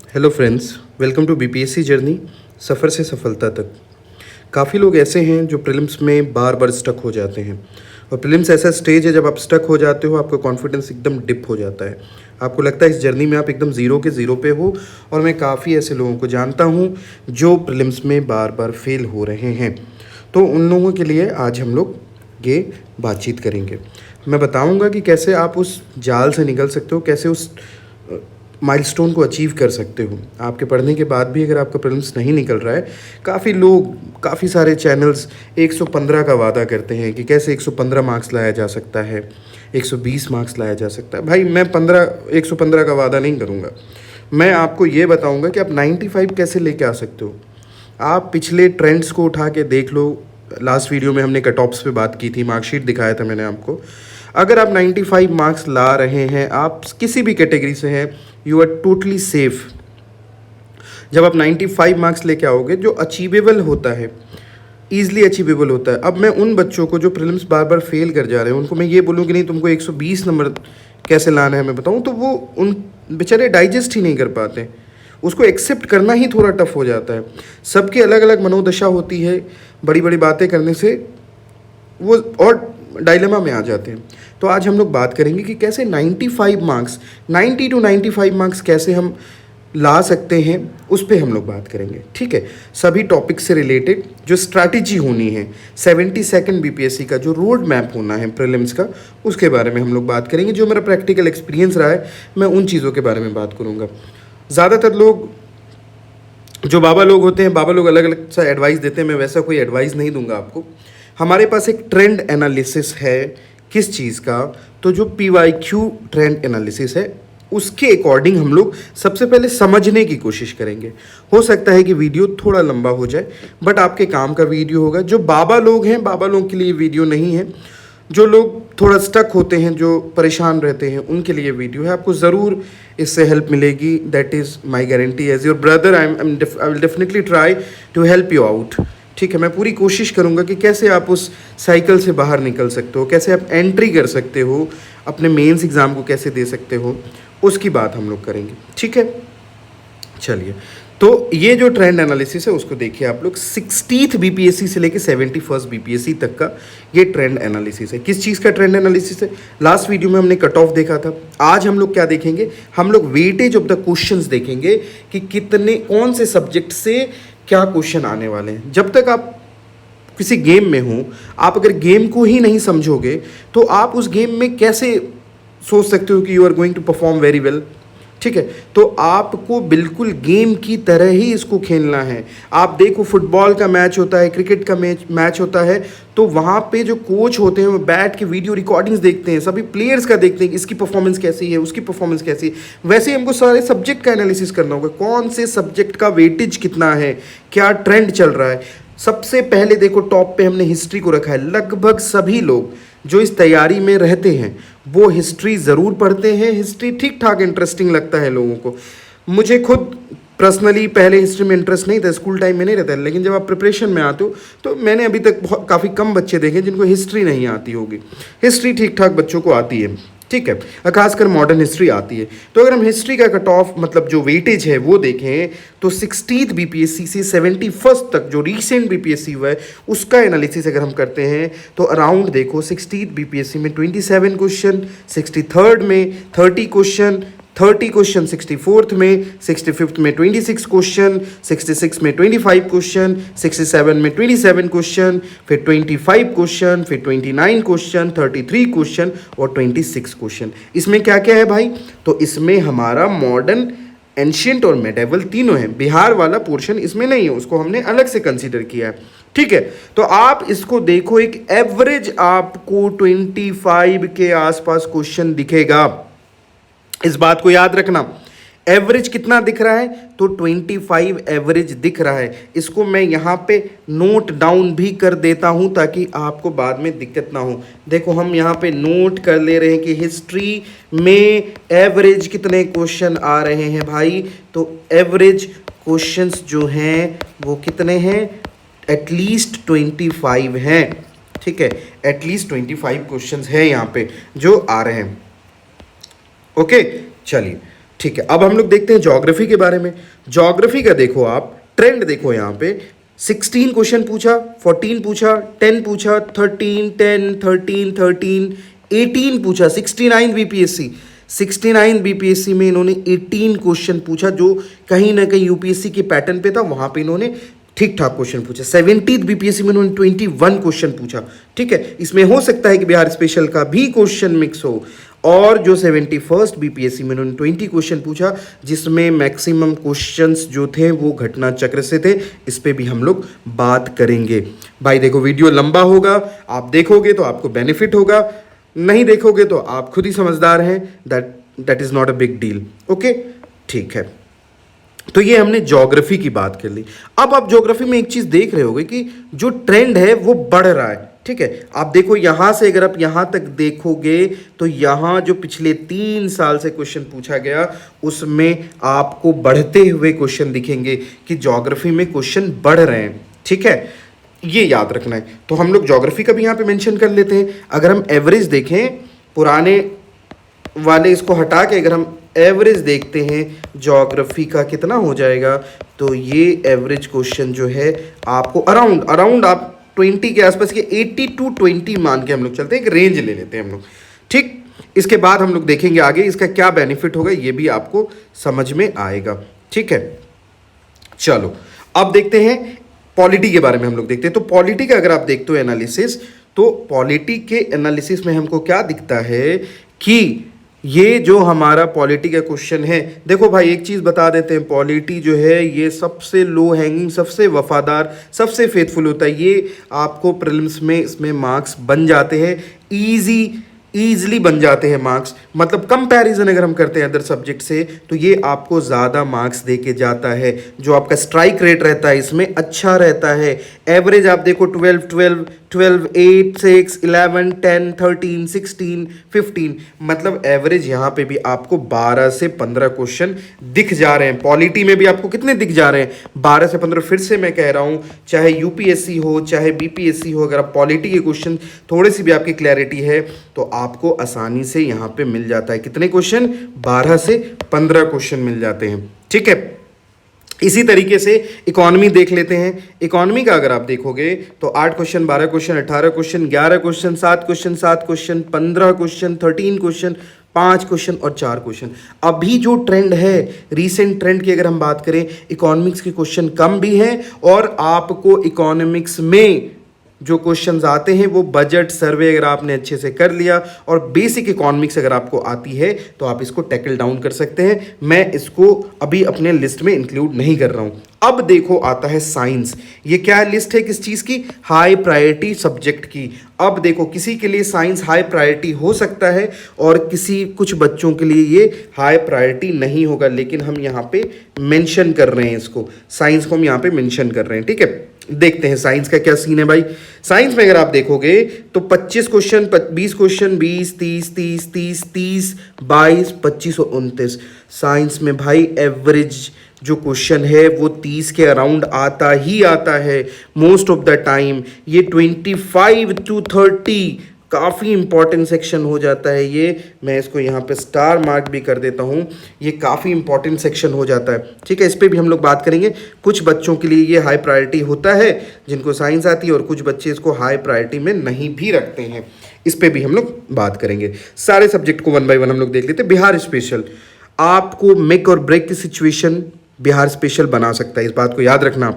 Hello friends, welcome to BPSC journey, सफ़र से सफलता तक। काफ़ी लोग ऐसे हैं जो प्रीलिम्स में बार बार स्टक हो जाते हैं। और प्रीलिम्स ऐसा स्टेज है जब आप स्टक हो जाते हो, आपका कॉन्फिडेंस एकदम डिप हो जाता है। आपको लगता है इस जर्नी में आप एकदम ज़ीरो के ज़ीरो पे हो। और मैं काफ़ी ऐसे लोगों को जानता हूँ जो प्रीलिम्स में बार बार फेल हो रहे हैं। तो उन लोगों के लिए आज हम लोग ये बातचीत करेंगे। मैं बताऊँगा कि कैसे आप उस जाल से निकल सकते हो, कैसे उस माइलस्टोन को अचीव कर सकते हो। आपके पढ़ने के बाद भी अगर आपका प्रीलिम्स नहीं निकल रहा है, काफ़ी लोग, काफ़ी सारे चैनल्स 115 का वादा करते हैं कि कैसे 115 मार्क्स लाया जा सकता है, 120 मार्क्स लाया जा सकता है। भाई मैं 115 का वादा नहीं करूँगा। मैं आपको ये बताऊँगा कि आप 95 कैसे लेके आ सकते हो। आप पिछले ट्रेंड्स को उठा के देख लो। लास्ट वीडियो में हमने कट ऑफ्स पे बात की थी, मार्कशीट दिखाया था मैंने आपको। अगर आप 95 मार्क्स ला रहे हैं, आप किसी भी कैटेगरी से हैं, यू आर टोटली सेफ। जब आप 95 मार्क्स लेके आओगे, जो अचीवेबल होता है, ईजिली अचीवेबल होता है। अब मैं उन बच्चों को जो प्रीलिम्स बार बार फेल कर जा रहे हैं, उनको मैं ये बोलूँ कि नहीं तुमको 120 नंबर कैसे लाना है मैं बताऊँ, तो वो उन बेचारे डाइजेस्ट ही नहीं कर पाते। उसको एक्सेप्ट करना ही थोड़ा टफ हो जाता है। सबकी अलग अलग मनोदशा होती है। बड़ी बड़ी बातें करने से वो और डायलेमा में आ जाते हैं। तो आज हम लोग बात करेंगे कि कैसे 95 मार्क्स, 90 टू 95 मार्क्स कैसे हम ला सकते हैं, उस पे हम लोग बात करेंगे। ठीक है, सभी टॉपिक से रिलेटेड जो स्ट्रैटेजी होनी है, 72nd बीपीएससी का जो रोड मैप होना है प्रीलिम्स का, उसके बारे में हम लोग बात करेंगे। जो मेरा प्रैक्टिकल एक्सपीरियंस रहा है, मैं उन चीज़ों के बारे में बात करूँगा। ज़्यादातर लोग जो बाबा लोग होते हैं, बाबा लोग अलग अलग सा एडवाइस देते हैं। मैं वैसा कोई एडवाइस नहीं दूंगा आपको। हमारे पास एक ट्रेंड एनालिसिस है। किस चीज़ का? तो जो PYQ ट्रेंड एनालिसिस है, उसके अकॉर्डिंग हम लोग सबसे पहले समझने की कोशिश करेंगे। हो सकता है कि वीडियो थोड़ा लंबा हो जाए, बट आपके काम का वीडियो होगा। जो बाबा लोग हैं, बाबा लोगों के लिए वीडियो नहीं है। जो लोग थोड़ा स्टक होते हैं, जो परेशान रहते हैं, उनके लिए वीडियो है। आपको ज़रूर इससे हेल्प मिलेगी। That is my guarantee. As your brother I will definitely try to help you out. ठीक है, मैं पूरी कोशिश करूंगा कि कैसे आप उस साइकिल से बाहर निकल सकते हो, कैसे आप एंट्री कर सकते हो, अपने मेंस एग्ज़ाम को कैसे दे सकते हो, उसकी बात हम लोग करेंगे। ठीक है, चलिए। तो ये जो ट्रेंड एनालिसिस है उसको देखिए आप लोग। 60th बीपीएससी से लेके 71st बीपीएससी तक का ये ट्रेंड एनालिसिस है। किस चीज़ का ट्रेंड एनालिसिस है? लास्ट वीडियो में हमने कट ऑफ देखा था। आज हम लोग क्या देखेंगे? हम लोग वेटेज ऑफ द क्वेश्चंस देखेंगे कि कितने, कौन से सब्जेक्ट से क्या क्वेश्चन आने वाले हैं। जब तक आप किसी गेम में हो, आप अगर गेम को ही नहीं समझोगे तो आप उस गेम में कैसे सोच सकते हो कि you are going to perform very well. ठीक है, तो आपको बिल्कुल गेम की तरह ही इसको खेलना है। आप देखो, फुटबॉल का मैच होता है, क्रिकेट का मैच होता है, तो वहाँ पे जो कोच होते हैं वो बैठ के वीडियो रिकॉर्डिंग्स देखते हैं, सभी प्लेयर्स का देखते हैं, इसकी परफॉर्मेंस कैसी है, उसकी परफॉर्मेंस कैसी है। वैसे ही हमको सारे सब्जेक्ट का एनालिसिस करना होगा। कौन से सब्जेक्ट का वेटेज कितना है, क्या ट्रेंड चल रहा है। सबसे पहले देखो, टॉप पे हमने हिस्ट्री को रखा है। लगभग सभी लोग जो इस तैयारी में रहते हैं वो हिस्ट्री ज़रूर पढ़ते हैं। हिस्ट्री ठीक ठाक इंटरेस्टिंग लगता है लोगों को। मुझे खुद पर्सनली पहले हिस्ट्री में इंटरेस्ट नहीं था, स्कूल टाइम में नहीं रहता है, लेकिन जब आप प्रिपरेशन में आते हो तो मैंने अभी तक काफ़ी कम बच्चे देखे जिनको हिस्ट्री नहीं आती होगी। हिस्ट्री ठीक ठाक बच्चों को आती है। ठीक है, खासकर मॉडर्न हिस्ट्री आती है। तो अगर हम हिस्ट्री का कट ऑफ, मतलब जो वेटेज है वो देखें, तो 60th बीपीएससी से 71st तक जो रीसेंट बीपीएससी हुआ है उसका एनालिसिस अगर हम करते हैं तो अराउंड देखो, 60th बीपीएससी में 27 क्वेश्चन, 63rd में 30 क्वेश्चन, 30 क्वेश्चन 64th में, 65th में 26 क्वेश्चन, 66 में 25 क्वेश्चन, 67 में 27 क्वेश्चन, फिर 25 क्वेश्चन, फिर 29 क्वेश्चन, 33 क्वेश्चन और 26 क्वेश्चन। इसमें क्या क्या है भाई? तो इसमें हमारा मॉडर्न, एंशियंट और मेडिवल तीनों है। बिहार वाला पोर्शन इसमें नहीं है, उसको हमने अलग से कंसीडर किया है। ठीक है, तो आप इसको देखो, एक एवरेज आपको 25 के आसपास क्वेश्चन दिखेगा। इस बात को याद रखना। एवरेज कितना दिख रहा है? तो 25 एवरेज दिख रहा है। इसको मैं यहाँ पे नोट डाउन भी कर देता हूँ ताकि आपको बाद में दिक्कत ना हो। देखो, हम यहाँ पे नोट कर ले रहे हैं कि हिस्ट्री में एवरेज कितने क्वेश्चन आ रहे हैं भाई। तो एवरेज क्वेश्चंस जो हैं वो कितने हैं? एटलीस्ट 25 हैं। ठीक है, एटलीस्ट 25 क्वेश्चंस हैं यहाँ पे जो आ रहे हैं। ओके, चलिए। ठीक है, अब हम लोग देखते हैं ज्योग्राफी के बारे में। ज्योग्राफी का देखो आप ट्रेंड देखो यहाँ पे 16 क्वेश्चन पूछा, 14 पूछा, 10 पूछा, 13, 10, 13, 13, 18 पूछा। 69 बीपीएससी में इन्होंने 18 क्वेश्चन पूछा, जो कहीं ना कहीं यूपीएससी के पैटर्न पे था, वहां पे इन्होंने ठीक ठाक क्वेश्चन पूछा। 70th बीपीएससी में इन्होंने 21 क्वेश्चन पूछा। ठीक है, इसमें हो सकता है कि बिहार स्पेशल का भी क्वेश्चन मिक्स हो। और जो 71st बीपीएससी में उन्होंने 20 क्वेश्चन पूछा, जिसमें मैक्सिमम क्वेश्चंस जो थे वो घटना चक्र से थे। इस पे भी हम लोग बात करेंगे। भाई देखो, वीडियो लंबा होगा, आप देखोगे तो आपको बेनिफिट होगा, नहीं देखोगे तो आप खुद ही समझदार हैं। That is not a big deal. Okay, ठीक है। तो ये हमने ज्योग्राफी की बात कर ली। अब आप ज्योग्राफी में एक चीज देख रहे होगे कि जो ट्रेंड है वो बढ़ रहा है। ठीक है, आप देखो यहां से, अगर आप यहां तक देखोगे तो यहां जो पिछले 3 साल से क्वेश्चन पूछा गया, उसमें आपको बढ़ते हुए क्वेश्चन दिखेंगे कि ज्योग्राफी में क्वेश्चन बढ़ रहे हैं। ठीक है, ये याद रखना है। तो हम लोग ज्योग्राफी का भी यहां पे मेंशन कर लेते हैं। अगर हम एवरेज देखें, पुराने वाले इसको हटा के अगर हम एवरेज देखते हैं ज्योग्राफी का, कितना हो जाएगा, तो ये एवरेज क्वेश्चन जो है आपको अराउंड आप 20 के आसपास के 80 to 20 मान के हम लोग चलते हैं, एक रेंज ले लेते हैं हम लोग। ठीक, इसके बाद हम लोग देखेंगे आगे इसका क्या बेनिफिट होगा, ये भी आपको समझ में आएगा। ठीक है, चलो अब देखते हैं पॉलिटी के बारे में। हम लोग देखते हैं तो पॉलिटी का अगर आप देखते हो एनालिसिस, तो पॉलिटी के एनालिसिस में हमको क्या दिखता है कि ये जो हमारा पॉलिटी का क्वेश्चन है, देखो भाई एक चीज़ बता देते हैं, पॉलिटी जो है ये सबसे लो हैंगिंग, सबसे वफादार, सबसे फेथफुल होता है। ये आपको प्रीलिम्स में इसमें मार्क्स बन जाते हैं, ईजिली बन जाते हैं मार्क्स। मतलब कंपैरिजन अगर हम करते हैं अदर सब्जेक्ट से, तो ये आपको ज़्यादा मार्क्स दे के जाता है। जो आपका स्ट्राइक रेट रहता है इसमें अच्छा रहता है। एवरेज आप देखो 12, 12, 12, 8, 6, 11, 10, 13, 16, 15, मतलब एवरेज यहाँ पे भी आपको 12 से 15 क्वेश्चन दिख जा रहे हैं। पॉलिटी में भी आपको कितने दिख जा रहे हैं, 12 से 15। फिर से मैं कह रहा हूँ, चाहे यूपीएससी हो चाहे बीपीएससी हो, अगर आप पॉलिटी के क्वेश्चन थोड़ी सी भी आपकी क्लैरिटी है तो आपको आसानी से यहाँ पे मिल जाता है। कितने क्वेश्चन, 12 से 15 क्वेश्चन मिल जाते हैं। ठीक है, इसी तरीके से इकोनॉमी देख लेते हैं। इकोनॉमी का अगर आप देखोगे तो 8 question, 12 question, 18 question, 11 question, 7 question, 7 question, 15 question, 13 question, 5 question और 4 क्वेश्चन। अभी जो ट्रेंड है, रीसेंट ट्रेंड की अगर हम बात करें, इकोनॉमिक्स के क्वेश्चन कम भी हैं और आपको इकोनॉमिक्स में जो क्वेश्चंस आते हैं वो बजट सर्वे अगर आपने अच्छे से कर लिया और बेसिक इकोनॉमिक्स अगर आपको आती है तो आप इसको टैकल डाउन कर सकते हैं। मैं इसको अभी अपने लिस्ट में इंक्लूड नहीं कर रहा हूं। अब देखो आता है साइंस। ये क्या लिस्ट है, किस चीज़ की, हाई प्रायोरिटी सब्जेक्ट की। अब देखो किसी के लिए साइंस हाई प्रायोरिटी हो सकता है और कुछ बच्चों के लिए ये हाई प्रायोरिटी नहीं होगा, लेकिन हम यहाँ पे मेंशन कर रहे हैं इसको, साइंस को हम यहाँ पे मेंशन कर रहे हैं। ठीक है, देखते हैं साइंस का क्या सीन है भाई। साइंस में अगर आप देखोगे तो 25 क्वेश्चन, 20 क्वेश्चन, 20, 30, 30, 30, 30, 22, 25 और 29। साइंस में भाई एवरेज जो क्वेश्चन है वो 30 के अराउंड आता ही आता है मोस्ट ऑफ द टाइम। ये 25 to 30 काफ़ी इंपॉर्टेंट सेक्शन हो जाता है। ये मैं इसको यहाँ पे स्टार मार्क भी कर देता हूँ, ये काफ़ी इंपॉर्टेंट सेक्शन हो जाता है। ठीक है, इस पे भी हम लोग बात करेंगे। कुछ बच्चों के लिए ये हाई प्रायोरिटी होता है जिनको साइंस आती है, और कुछ बच्चे इसको हाई प्रायोरिटी में नहीं भी रखते हैं। इस पे भी हम लोग बात करेंगे। सारे सब्जेक्ट को 1 by 1 हम लोग देख लेते हैं। बिहार स्पेशल आपको मेक और ब्रेक की सिचुएशन बिहार स्पेशल बना सकता है, इस बात को याद रखना।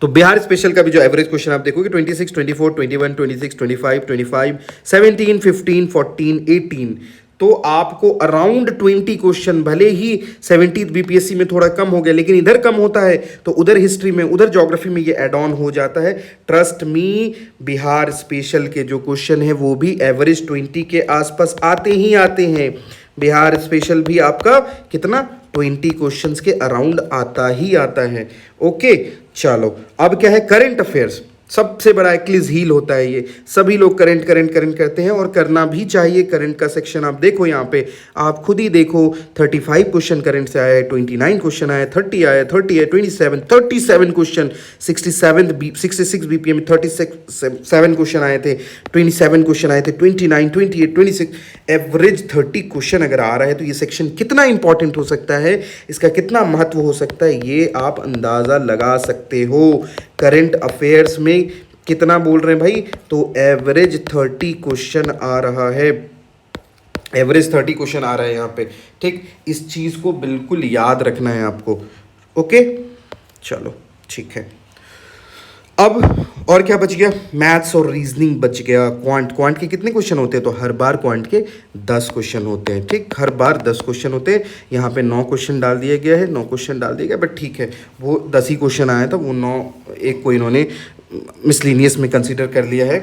तो बिहार स्पेशल का भी जो एवरेज क्वेश्चन आप देखोगे 26, 24, 21, 26, 25, 25, 17, 15, 14, 18, तो आपको अराउंड 20 क्वेश्चन, भले ही 70th बीपीएससी में थोड़ा कम हो गया, लेकिन इधर कम होता है तो उधर हिस्ट्री में, उधर ज्योग्राफी में ये एड ऑन हो जाता है। ट्रस्ट मी, बिहार स्पेशल के जो क्वेश्चन है वो भी एवरेज 20 के आसपास आते ही आते हैं। बिहार स्पेशल भी आपका कितना, 20 क्वेश्चंस के अराउंड आता ही आता है। ओके, चलो अब क्या है, करंट अफेयर्स। सबसे बड़ा एक्लिस हील होता है ये। सभी लोग करंट करंट करंट करते हैं और करना भी चाहिए। करंट का सेक्शन आप देखो यहाँ पे, आप खुद ही देखो 35 क्वेश्चन करंट से आया है, 29 क्वेश्चन आया, 30 आया, 30 है, 37 क्वेश्चन, 66 बीपीएम में 37 क्वेश्चन आए थे, 27 क्वेश्चन आए थे, 29, 28, 26, एवरेज 30 क्वेश्चन अगर आ रहा है तो ये सेक्शन कितना इंपॉर्टेंट हो सकता है, इसका कितना महत्व हो सकता है, ये आप अंदाज़ा लगा सकते हो। करंट अफेयर्स में कितना बोल रहे हैं भाई, तो एवरेज 30 क्वेश्चन आ रहा है, एवरेज 30 क्वेश्चन आ रहा है यहाँ पे। ठीक, इस चीज़ को बिल्कुल याद रखना है आपको। ओके, चलो ठीक है। अब और क्या बच गया, मैथ्स और रीजनिंग बच गया। क्वांट के कितने क्वेश्चन होते हैं, तो हर बार क्वांट के 10 क्वेश्चन होते हैं। ठीक, हर बार 10 क्वेश्चन होते हैं। यहाँ पे 9 क्वेश्चन डाल दिया गया है, 9 क्वेश्चन डाल दिया गया, बट ठीक है, वो 10 ही क्वेश्चन आया था, वो 9 एक को इन्होंने मिसलिनियस में कंसीडर कर लिया है।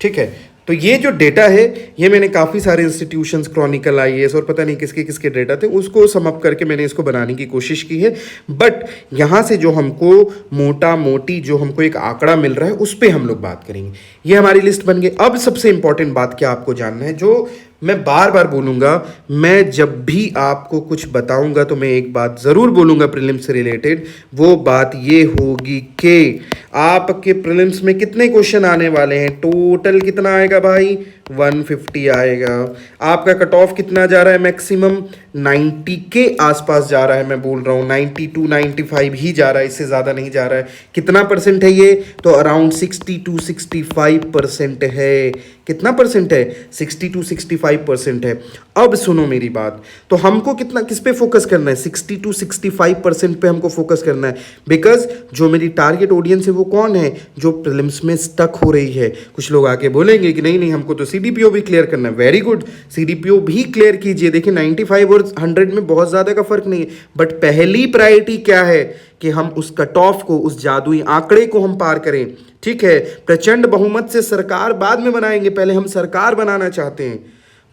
ठीक है, तो ये जो डेटा है ये मैंने काफ़ी सारे इंस्टीट्यूशंस, क्रॉनिकल, आईएएस और पता नहीं किसके किसके डेटा थे, उसको सम अप करके मैंने इसको बनाने की कोशिश की है। बट यहाँ से जो हमको मोटा मोटी जो हमको एक आंकड़ा मिल रहा है उस पर हम लोग बात करेंगे। ये हमारी लिस्ट बन गई। अब सबसे इंपॉर्टेंट बात क्या आपको जानना है, जो मैं बार बार बोलूँगा, मैं जब भी आपको कुछ बताऊँगा तो मैं एक बात ज़रूर बोलूँगा प्रीलिम्स से रिलेटेड। वो बात ये होगी कि आपके प्रीलिम्स में कितने क्वेश्चन आने वाले हैं, टोटल कितना आएगा भाई, 150 आएगा। आपका कट ऑफ कितना जा रहा है, मैक्सिमम 90 के आसपास जा रहा है। मैं बोल रहा हूँ 92 95 ही जा रहा है, इससे ज़्यादा नहीं जा रहा है। कितना परसेंट है ये, तो अराउंड 60 to 65% है। कितना परसेंट है, 60 to 65% है। अब सुनो मेरी बात, तो हमको कितना, किस पे फोकस करना है, 60 to 65% पे हमको फोकस करना है। बिकॉज जो मेरी टारगेट ऑडियंस है वो कौन है, जो प्रीलिम्स में स्टक हो रही है। कुछ लोग आके बोलेंगे कि नहीं नहीं हमको तो सीडीपीओ भी क्लियर करना है। वेरी गुड, सीडीपीओ भी क्लियर कीजिए। देखिए 95 और 100 में बहुत ज़्यादा का फर्क नहीं है, बट पहली प्रायोरिटी क्या है कि हम उस कट ऑफ को, उस जादुई आंकड़े को हम पार करें। ठीक है, प्रचंड बहुमत से सरकार बाद में बनाएंगे, पहले हम सरकार बनाना चाहते हैं।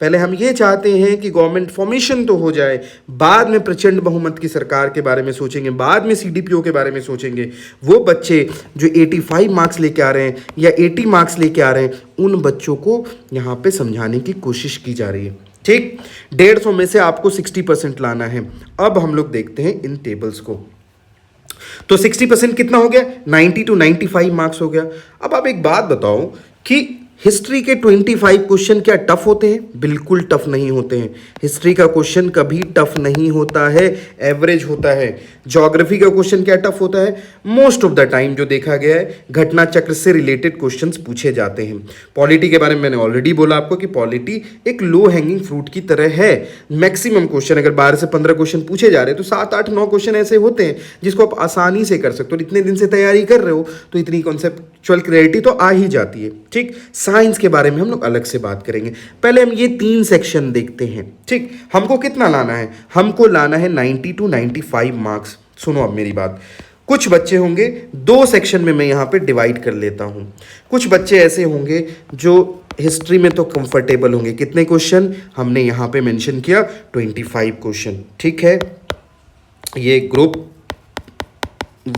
पहले हम ये चाहते हैं कि गवर्नमेंट फॉर्मेशन तो हो जाए, बाद में प्रचंड बहुमत की सरकार के बारे में सोचेंगे, बाद में सीडीपीओ के बारे में सोचेंगे। वो बच्चे जो 85 मार्क्स लेके आ रहे हैं या 80 मार्क्स लेके आ रहे हैं, उन बच्चों को यहाँ पे समझाने की कोशिश की जा रही है। ठीक, 150 में से आपको 60% लाना है। अब हम लोग देखते हैं इन टेबल्स को। तो 60% कितना हो गया, 90 to 95 मार्क्स हो गया। अब आप एक बात बताओ कि हिस्ट्री के 25 क्वेश्चन क्या टफ होते हैं, बिल्कुल टफ नहीं होते हैं। हिस्ट्री का क्वेश्चन कभी टफ नहीं होता है, एवरेज होता है। ज्योग्राफी का क्वेश्चन क्या टफ होता है, मोस्ट ऑफ द टाइम जो देखा गया है घटना चक्र से रिलेटेड क्वेश्चंस पूछे जाते हैं। पॉलिटी के बारे में मैंने ऑलरेडी बोला आपको कि पॉलिटी एक लो हैंगिंग फ्रूट की तरह है। मैक्सिमम क्वेश्चन अगर 12 से 15 क्वेश्चन पूछे जा रहे हैं तो 7 8 9 क्वेश्चन ऐसे होते हैं जिसको आप आसानी से कर सकते हो। इतने दिन से तैयारी कर रहे हो तो इतनी कॉन्सेप्चुअल क्लैरिटी तो आ ही जाती है। ठीक, साइंस के बारे में हम लोग अलग से बात करेंगे। पहले हम ये 3 सेक्शन देखते हैं। ठीक, हमको कितना लाना है, हमको लाना है 90 to 95 मार्क्स। सुनो अब मेरी बात, कुछ बच्चे होंगे 2 सेक्शन में, मैं यहाँ पे डिवाइड कर लेता हूँ। कुछ बच्चे ऐसे होंगे जो हिस्ट्री में तो कंफर्टेबल होंगे। कितने क्वेश्चन हमने यहाँ पे मेंशन किया, 25 क्वेश्चन। ठीक है, ये ग्रुप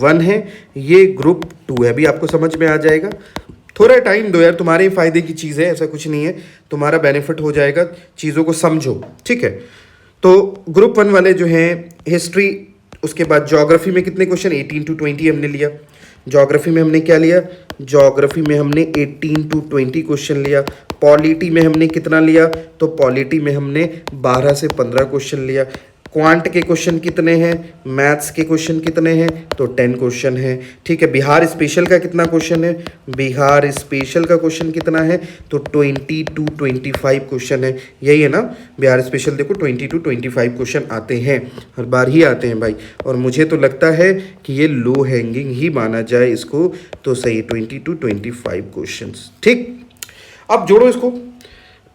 1 है, ये ग्रुप 2 है। अभी आपको समझ में आ जाएगा, थोड़ा टाइम दो यार, तुम्हारे फायदे की चीज़ है, ऐसा कुछ नहीं है, तुम्हारा बेनिफिट हो जाएगा, चीज़ों को समझो। ठीक है, तो ग्रुप 1 वाले जो हैं हिस्ट्री, उसके बाद ज्योग्राफी में कितने क्वेश्चन, 18 to 20 हमने लिया। ज्योग्राफी में हमने क्या लिया, ज्योग्राफी में हमने 18 to 20 क्वेश्चन लिया। पॉलिटी में हमने कितना लिया, तो पॉलिटी में हमने 12 से 15 क्वेश्चन लिया। क्वांट के क्वेश्चन कितने हैं, मैथ्स के क्वेश्चन कितने हैं, तो 10 क्वेश्चन है। ठीक है, बिहार स्पेशल का कितना क्वेश्चन है, बिहार स्पेशल का क्वेश्चन कितना है, तो 20 to 25 क्वेश्चन है। यही है ना, बिहार स्पेशल देखो 20 to 25 क्वेश्चन आते हैं, हर बार ही आते हैं भाई। और मुझे तो लगता है कि ये लो हैंगिंग ही माना जाए इसको, तो सही 20 to 25 क्वेश्चन। ठीक, अब जोड़ो इसको,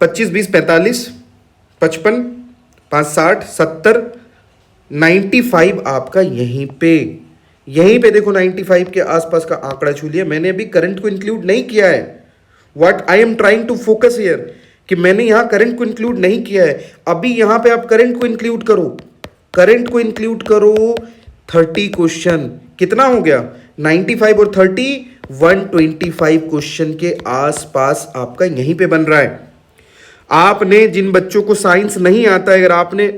25 20 45 55 5 60 70 95 आपका यहीं पे देखो 95 के आसपास का आंकड़ा छू लिया। मैंने अभी करंट को इंक्लूड नहीं किया है। What I am trying to focus here कि मैंने यहां करंट को इंक्लूड नहीं किया है। अभी यहां पे आप करंट को इंक्लूड करो, करंट को इंक्लूड करो। 30 क्वेश्चन कितना हो गया, 95 और 30 125 क्वेश्चन के आसपास आपका यहीं पे बन रहा है। आपने जिन बच्चों को साइंस नहीं आता है, अगर आपने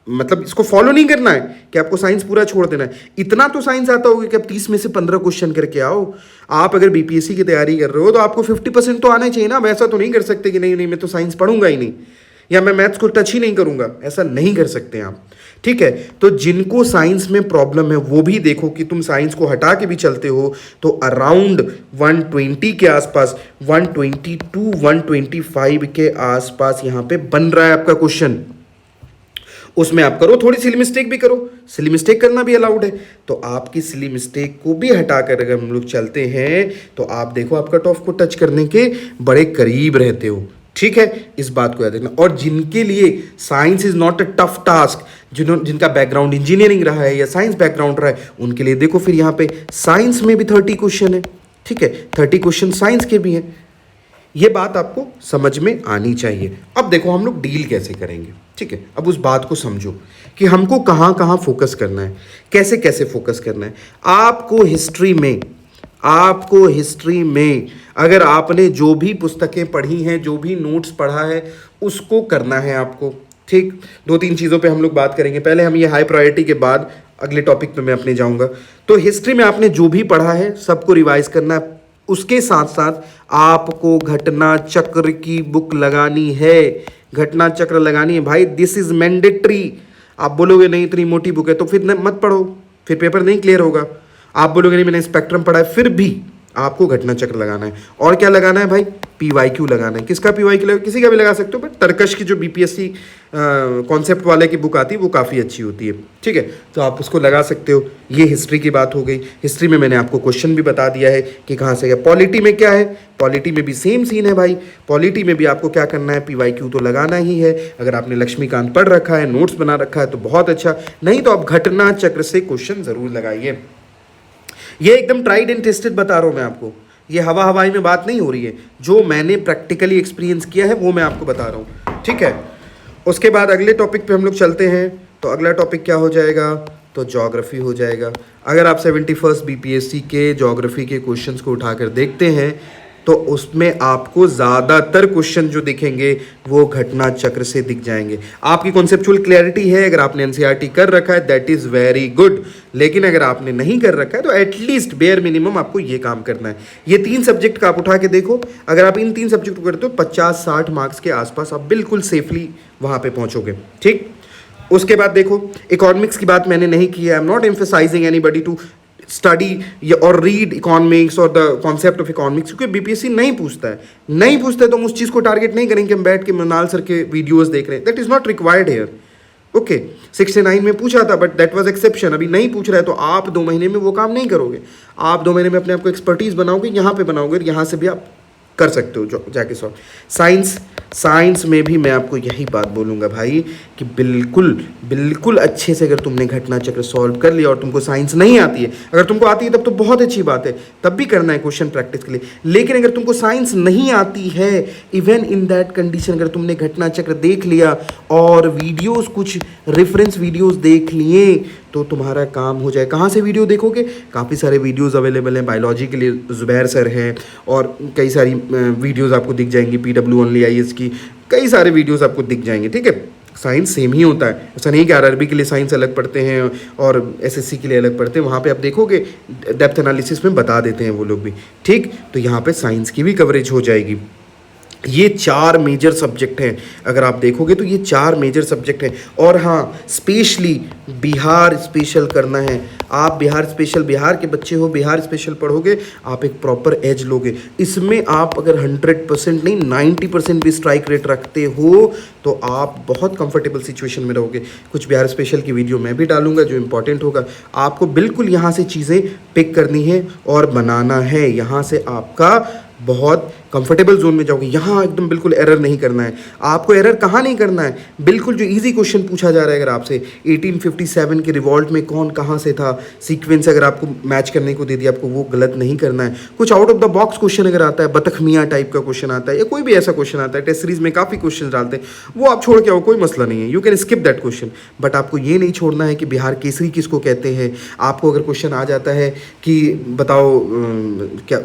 मतलब इसको फॉलो नहीं करना है कि आपको साइंस पूरा छोड़ देना है, इतना तो साइंस आता होगा कि आप 30 में से 15 क्वेश्चन करके आओ। आप अगर बीपीएससी की तैयारी कर रहे हो तो आपको 50% तो आना चाहिए ना। आप ऐसा तो नहीं कर सकते कि नहीं नहीं मैं तो साइंस पढ़ूंगा ही नहीं, या मैं मैथ्स को टच ही नहीं करूंगा, ऐसा नहीं कर सकते आप। ठीक है, तो जिनको साइंस में प्रॉब्लम है वो भी देखो कि तुम साइंस को हटा के भी चलते हो तो अराउंड 120 के आसपास, 122 125 के आसपास यहां पे बन रहा है आपका क्वेश्चन। उसमें आप करो, थोड़ी सिली मिस्टेक भी करो, सिली मिस्टेक करना भी अलाउड है। तो आपकी सिली मिस्टेक को भी हटाकर अगर हम लोग चलते हैं तो आप देखो आप कट ऑफ को टच करने के बड़े करीब रहते हो। ठीक है, इस बात को याद रखना। और जिनके लिए science is not a tough task, जिनका बैकग्राउंड इंजीनियरिंग रहा है या साइंस बैकग्राउंड रहा है, उनके लिए देखो फिर यहाँ पे साइंस में भी 30 क्वेश्चन है। ठीक है, 30 क्वेश्चन साइंस के भी हैं। ये बात आपको समझ में आनी चाहिए। अब देखो हम लोग डील कैसे करेंगे। ठीक है, अब उस बात को समझो कि हमको कहाँ कहाँ फोकस करना है, कैसे कैसे फोकस करना है। आपको हिस्ट्री में अगर आपने जो भी पुस्तकें पढ़ी हैं, जो भी नोट्स पढ़ा है, उसको करना है आपको। ठीक, 2-3 चीज़ों पे हम लोग बात करेंगे। पहले हम ये हाई प्रायोरिटी के बाद अगले टॉपिक पे मैं अपने जाऊंगा। तो हिस्ट्री में आपने जो भी पढ़ा है सबको रिवाइज करना है। उसके साथ साथ आपको घटना चक्र की बुक लगानी है, घटना चक्र लगानी है भाई। This is mandatory. आप बोलोगे नहीं इतनी मोटी बुक है तो फिर मत पढ़ो, फिर पेपर नहीं क्लियर होगा। आप बोलोगे नहीं मैंने स्पेक्ट्रम पढ़ा है, फिर भी आपको घटना चक्र लगाना है। और क्या लगाना है भाई? पीवाईक्यू लगाना है। किसका पीवाईक्यू लगा? किसी का भी लगा सकते हो, बट तर्कश की जो बीपीएससी कॉन्सेप्ट वाले की बुक आती है वो काफ़ी अच्छी होती है। ठीक है, तो आप उसको लगा सकते हो। ये हिस्ट्री की बात हो गई। हिस्ट्री में मैंने आपको क्वेश्चन भी बता दिया है कि कहाँ से गया। पॉलिटी में क्या है? पॉलिटी में भी सेम सीन है भाई। पॉलिटी में भी आपको क्या करना है? पीवाईक्यू तो लगाना ही है। अगर आपने लक्ष्मीकांत पढ़ रखा है, नोट्स बना रखा है तो बहुत अच्छा, नहीं तो आप घटना चक्र से क्वेश्चन जरूर लगाइए। ये एकदम ट्राइड एंड टेस्टेड बता रहा हूँ मैं आपको। ये हवाई में बात नहीं हो रही है, जो मैंने प्रैक्टिकली एक्सपीरियंस किया है वो मैं आपको बता रहा हूँ। ठीक है, उसके बाद अगले टॉपिक पे हम लोग चलते हैं। तो अगला टॉपिक क्या हो जाएगा? तो ज्योग्राफी हो जाएगा। अगर आप 71st बीपीएससी के ज्योग्राफी के क्वेश्चंस को उठाकर देखते हैं तो उसमें आपको ज़्यादातर क्वेश्चन जो दिखेंगे वो घटना चक्र से दिख जाएंगे। आपकी कॉन्सेप्चुअल क्लैरिटी है, अगर आपने एनसीईआरटी कर रखा है दैट इज़ वेरी गुड। लेकिन अगर आपने नहीं कर रखा है तो एटलीस्ट बेयर मिनिमम आपको ये काम करना है। ये 3 सब्जेक्ट का आप उठा के देखो। अगर आप इन 3 सब्जेक्ट को करते हो 50-60 मार्क्स के आसपास आप बिल्कुल सेफली वहाँ पर पहुँचोगे। ठीक, उसके बाद देखो इकोनॉमिक्स की बात मैंने नहीं की है। I am not emphasizing anybody to study और रीड इकोनॉमिक्स और द कॉन्सेप्ट ऑफ इकोनॉमिक्स, क्योंकि बीपीएससी नहीं पूछता है तो हम उस चीज़ को टारगेट नहीं करेंगे। हम बैठ के मृणाल सर के वीडियोस देख रहे हैं, that is not required here. Okay, 69 में पूछा था बट दैट वाज एक्सेप्शन। अभी नहीं पूछ रहा है तो आप 2 महीने में वो काम नहीं करोगे। आप 2 महीने में अपने आप को एक्सपर्टीज बनाओगे, यहाँ पे बनाओगे, यहाँ से भी आप कर सकते हो जो जाके सॉल्व। साइंस में भी मैं आपको यही बात बोलूँगा भाई कि बिल्कुल अच्छे से अगर तुमने घटना चक्र सॉल्व कर लिया और तुमको साइंस नहीं आती है, अगर तुमको आती है तब तो बहुत अच्छी बात है, तब भी करना है क्वेश्चन प्रैक्टिस के लिए। लेकिन अगर तुमको साइंस नहीं आती है, इवन इन दैट कंडीशन अगर तुमने घटना चक्र देख लिया और वीडियोस कुछ रेफरेंस वीडियोस देख लिए तो तुम्हारा काम हो जाए। कहाँ से वीडियो देखोगे? काफ़ी सारे वीडियोस अवेलेबल हैं। बायोलॉजी के लिए जुबैर सर हैं और कई सारी वीडियोस आपको दिख जाएंगी। PW ओनली IAS की कई सारे वीडियोस आपको दिख जाएंगे। ठीक है, साइंस सेम ही होता है, ऐसा नहीं कि RRB के लिए साइंस अलग पढ़ते हैं और SSC के लिए अलग पढ़ते हैं। वहाँ पे आप देखोगे डेप्थ एनालिसिस में बता देते हैं वो लोग भी। ठीक, तो यहाँ पे साइंस की भी कवरेज हो जाएगी। ये 4 मेजर सब्जेक्ट हैं। अगर आप देखोगे तो ये 4 मेजर सब्जेक्ट हैं। और हाँ, स्पेशली बिहार स्पेशल करना है। आप बिहार के बच्चे हो, बिहार स्पेशल पढ़ोगे, आप एक प्रॉपर एज लोगे। इसमें आप अगर 100% नहीं 90% भी स्ट्राइक रेट रखते हो तो आप बहुत कंफर्टेबल सिचुएशन में रहोगे। कुछ बिहार स्पेशल की वीडियो मैं भी डालूंगा जो इंपॉर्टेंट होगा। आपको बिल्कुल यहाँ से चीज़ें पिक करनी है और बनाना है। यहाँ से आपका बहुत कंफर्टेबल जोन में जाओगे, यहाँ एकदम बिल्कुल एरर नहीं करना है आपको। एरर कहाँ नहीं करना है, बिल्कुल जो इजी क्वेश्चन पूछा जा रहा है अगर आपसे 1857 के रिवॉल्ट में कौन कहाँ से था, सीक्वेंस अगर आपको मैच करने को दे दिया आपको, वो गलत नहीं करना है। कुछ out of the box question अगर आता है, बतख मियाँ टाइप का क्वेश्चन आता है या कोई भी ऐसा क्वेश्चन आता है, टेस्ट सीरीज में काफ़ी क्वेश्चन डालते हैं, वो आप छोड़ के आओ, कोई मसला नहीं है, you can skip that question. But आपको ये नहीं छोड़ना है कि बिहार केसरी किसको कहते हैं। आपको अगर क्वेश्चन आ जाता है कि बताओ क्या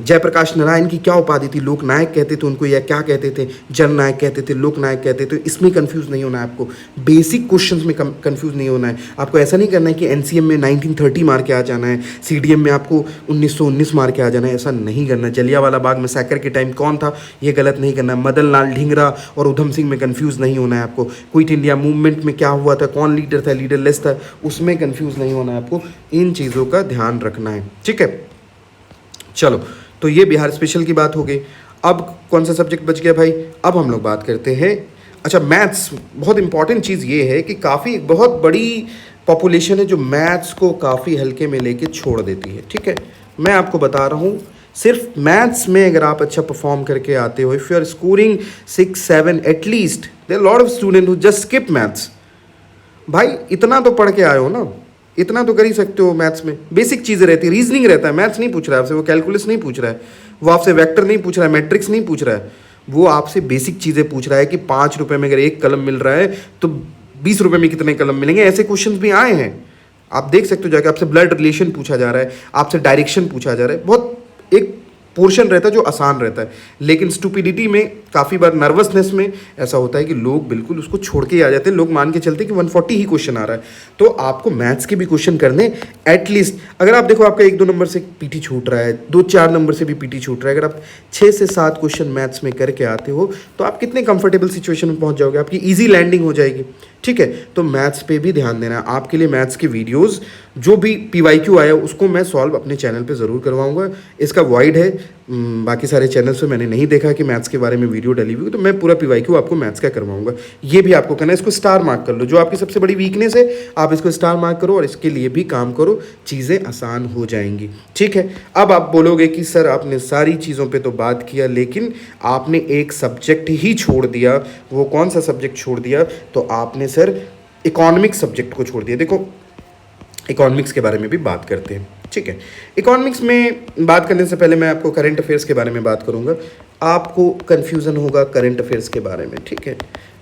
जयप्रकाश नारायण की क्या उपाधि थी, लोकनायक कहते थे उनको या क्या कहते थे, जननायक कहते थे, लोकनायक कहते थे, इसमें कंफ्यूज नहीं होना है आपको। बेसिक क्वेश्चंस में कंफ्यूज नहीं होना है आपको। ऐसा नहीं करना है कि एनसीएम में 1930 मार के आ जाना है, सीडीएम में आपको 1919 मार के आ जाना है, ऐसा नहीं करना है। जलियांवाला बाग मैसेकर के टाइम कौन था, ये गलत नहीं करना है। मदन लाल ढींगरा और उधम सिंह में कन्फ्यूज़ नहीं होना है आपको। क्विट इंडिया मूवमेंट में क्या हुआ था, कौन लीडर था, लीडर लेस था, उसमें कन्फ्यूज़ नहीं होना है आपको। इन चीज़ों का ध्यान रखना है, ठीक है। चलो, तो ये बिहार स्पेशल की बात हो गई। अब कौन सा सब्जेक्ट बच गया भाई, अब हम लोग बात करते हैं। अच्छा, मैथ्स, बहुत इंपॉर्टेंट चीज़ ये है कि काफ़ी बहुत बड़ी पॉपुलेशन है जो मैथ्स को काफ़ी हल्के में लेके छोड़ देती है, ठीक है। मैं आपको बता रहा हूँ, सिर्फ मैथ्स में अगर आप अच्छा परफॉर्म करके आते हो, if you are scoring 6, 7 at least, there are lot of student who just skip maths. भाई इतना तो पढ़ के आए हो ना, इतना तो कर ही सकते हो। मैथ्स में बेसिक चीज़ें रहती है, रीजनिंग रहता है। मैथ्स नहीं पूछ रहा है आपसे, वो कैलकुलस नहीं पूछ रहा है, वो आपसे वेक्टर नहीं पूछ रहा है, मैट्रिक्स नहीं पूछ रहा है, वो आपसे बेसिक चीज़ें पूछ रहा है कि 5 रुपये में अगर एक कलम मिल रहा है तो 20 रुपये में कितने कलम मिलेंगे। ऐसे क्वेश्चन भी आए हैं, आप देख सकते हो जाके। आपसे ब्लड रिलेशन पूछा जा रहा है, आपसे डायरेक्शन पूछा जा रहा है, बहुत एक पोर्शन रहता है जो आसान रहता है। लेकिन स्टूपिडिटी में काफ़ी बार, नर्वसनेस में ऐसा होता है कि लोग बिल्कुल उसको छोड़ के ही आ जाते हैं। लोग मान के चलते हैं कि 140 ही क्वेश्चन आ रहा है, तो आपको मैथ्स के भी क्वेश्चन करने एटलीस्ट। अगर आप देखो आपका 1-2 नंबर से पीटी छूट रहा है, 2-4 नंबर से भी पीटी छूट रहा है, अगर आप 6 से 7 क्वेश्चन मैथ्स में करके आते हो तो आप कितने कंफर्टेबल सिचुएशन में पहुंच जाओगे, आपकी ईजी लैंडिंग हो जाएगी, ठीक है। तो मैथ्स पे भी ध्यान देना है। आपके लिए मैथ्स की वीडियोस जो भी PYQ आया उसको मैं सॉल्व अपने चैनल पे ज़रूर करवाऊंगा। इसका वाइड है, बाकी सारे चैनल्स पे मैंने नहीं देखा कि मैथ्स के बारे में वीडियो डली हुई, तो मैं पूरा PYQ आपको मैथ्स का करवाऊंगा। ये भी आपको करना है, इसको स्टार मार्क कर लो। जो आपकी सबसे बड़ी वीकनेस है आप इसको स्टार मार्क करो और इसके लिए भी काम करो, चीज़ें आसान हो जाएंगी, ठीक है। अब आप बोलोगे कि सर आपने सारी चीज़ों पर तो बात किया लेकिन आपने एक सब्जेक्ट ही छोड़ दिया, वो कौन सा सब्जेक्ट छोड़ दिया? तो आपने सर इकोनॉमिक्स सब्जेक्ट को छोड़ दिया। देखो, इकोनॉमिक्स के बारे में भी बात करते हैं, ठीक है। इकोनॉमिक्स में बात करने से पहले मैं आपको करंट अफेयर्स के बारे में बात करूंगा। आपको कन्फ्यूज़न होगा करंट अफेयर्स के बारे में, ठीक है।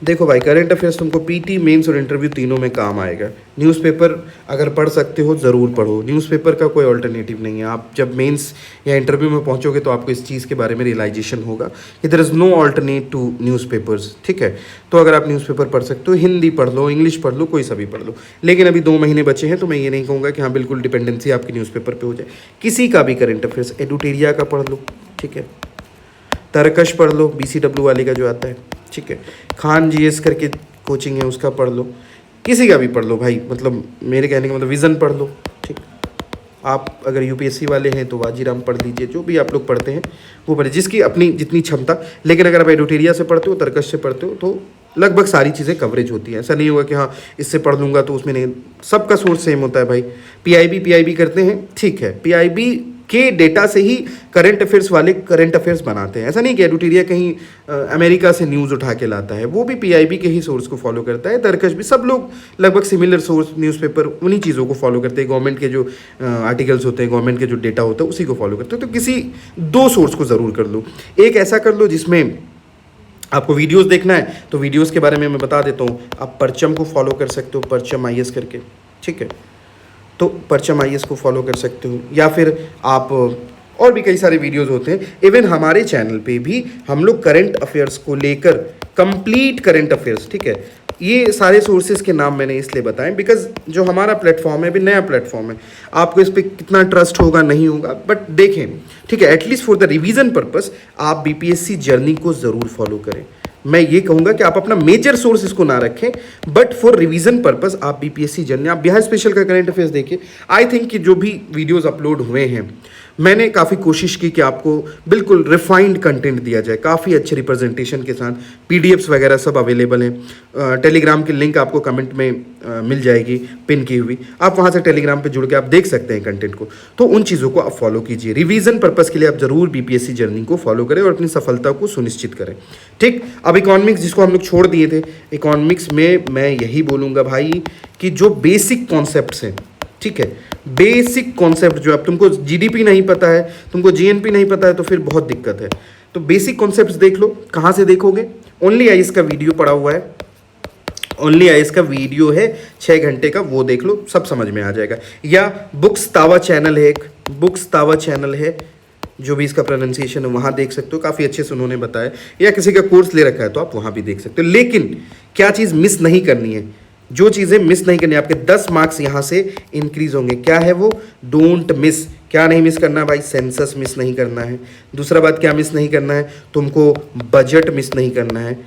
देखो भाई, करंट अफेयर्स तुमको पीटी, मेंस और इंटरव्यू तीनों में काम आएगा। न्यूज़पेपर अगर पढ़ सकते हो ज़रूर पढ़ो, न्यूज़पेपर का कोई अल्टरनेटिव नहीं है। आप जब मेंस या इंटरव्यू में पहुंचोगे तो आपको इस चीज़ के बारे में रियलाइजेशन होगा कि there is no alternate to newspapers, ठीक है। तो अगर आप न्यूज़पेपर पढ़ सकते हो, हिंदी पढ़ लो, इंग्लिश पढ़ लो, कोई सा भी पढ़ लो। लेकिन अभी 2 महीने बचे हैं तो मैं ये नहीं कहूँगा कि हाँ बिल्कुल डिपेंडेंसी आपकी न्यूज़पेपर पर हो जाए। किसी का भी करंट अफेयर्स, एडुटेरिया का पढ़ लो, ठीक है। तरकश पढ़ लो, BCW वाले का जो आता है, ठीक है। खान GS करके कोचिंग है उसका पढ़ लो, किसी का भी पढ़ लो भाई, मतलब मेरे कहने का मतलब विज़न पढ़ लो, ठीक। आप अगर UPSC वाले हैं तो वाजीराम पढ़ लीजिए, जो भी आप लोग पढ़ते हैं वो पढ़े, जिसकी अपनी जितनी क्षमता। लेकिन अगर आप एडुटेरिया से पढ़ते हो, तरकश से पढ़ते हो तो लगभग सारी चीज़ें कवरेज होती हैं। ऐसा नहीं होगा कि हाँ इससे पढ़ लूँगा तो उसमें नहीं, सबका सोर्स सेम होता है भाई। PIB करते हैं, ठीक है, PIB के डेटा से ही करंट अफेयर्स वाले करंट अफेयर्स बनाते हैं। ऐसा नहीं कि एडुटेरिया कहीं अमेरिका से न्यूज़ उठा के लाता है, वो भी PIB के ही सोर्स को फॉलो करता है। तरकश भी, सब लोग लगभग सिमिलर सोर्स न्यूज़पेपर उन्हीं चीज़ों को फॉलो करते हैं। गवर्नमेंट के जो आर्टिकल्स होते हैं, गवर्नमेंट के जो डेटा होता है उसी को फॉलो करते हैं। तो किसी 2 सोर्स को ज़रूर कर लो। एक ऐसा कर लो जिसमें आपको वीडियोस देखना है, तो वीडियोस के बारे में मैं बता देता हूँ। आप परचम को फॉलो कर सकते हो, परचम IS करके, ठीक है। तो परचम IS को फॉलो कर सकते हो, या फिर आप और भी कई सारे वीडियोस होते हैं। इवन हमारे चैनल पे भी हम लोग करंट अफेयर्स को लेकर, कंप्लीट करंट अफेयर्स, ठीक है, ये सारे सोर्सेज के नाम मैंने इसलिए बताएं बिकॉज जो हमारा प्लेटफॉर्म है अभी नया प्लेटफॉर्म है, आपको इस पर कितना ट्रस्ट होगा नहीं होगा, बट देखें, ठीक है, at least for the revision purpose आप BPSC जर्नी को ज़रूर फॉलो करें। मैं ये कहूँगा कि आप अपना मेजर सोर्स इसको ना रखें, बट फॉर रिवीजन पर्पस आप BPSC जर्नी, आप बिहार स्पेशल का करंट अफेयर्स देखिए। आई थिंक कि जो भी वीडियोस अपलोड हुए हैं मैंने काफ़ी कोशिश की कि आपको बिल्कुल रिफाइंड कंटेंट दिया जाए, काफ़ी अच्छे रिप्रेजेंटेशन के साथ। पीडीएफ्स वगैरह सब अवेलेबल हैं। टेलीग्राम की लिंक आपको कमेंट में मिल जाएगी पिन की हुई, आप वहाँ से टेलीग्राम पे जुड़ के आप देख सकते हैं कंटेंट को। तो उन चीज़ों को आप फॉलो कीजिए। रिवीजन पर्पज़ के लिए आप ज़रूर बीपीएससी जर्नी को फॉलो करें और अपनी सफलता को सुनिश्चित करें। ठीक, अब इकोनॉमिक्स जिसको हम लोग छोड़ दिए थे, इकोनॉमिक्स में मैं यही बोलूँगा भाई कि जो बेसिक कॉन्सेप्ट्स हैं, ठीक है, बेसिक कॉन्सेप्ट जो आप, तुमको जीडीपी नहीं पता है, तुमको जीएनपी नहीं पता है, तो फिर बहुत दिक्कत है। तो बेसिक कॉन्सेप्ट्स देख लो। कहाँ से देखोगे? ओनली आईएएस का वीडियो पड़ा हुआ है, ओनली आईएएस का वीडियो है 6 घंटे का, वो देख लो, सब समझ में आ जाएगा। या बुक्स तावा चैनल है, एक बुक्स तावा चैनल है, जो भी इसका प्रोनाउंसिएशन है वहाँ देख सकते हो, काफ़ी अच्छे से उन्होंने बताया। या किसी का कोर्स ले रखा है तो आप वहाँ भी देख सकते हो। लेकिन क्या चीज़ मिस नहीं करनी है, जो चीज़ें मिस नहीं करनी, आपके 10 मार्क्स यहाँ से इंक्रीज होंगे। क्या है वो? Don't miss. क्या नहीं मिस करना भाई? सेंसस मिस नहीं करना है। दूसरा बात क्या मिस नहीं करना है? तुमको बजट मिस नहीं करना है।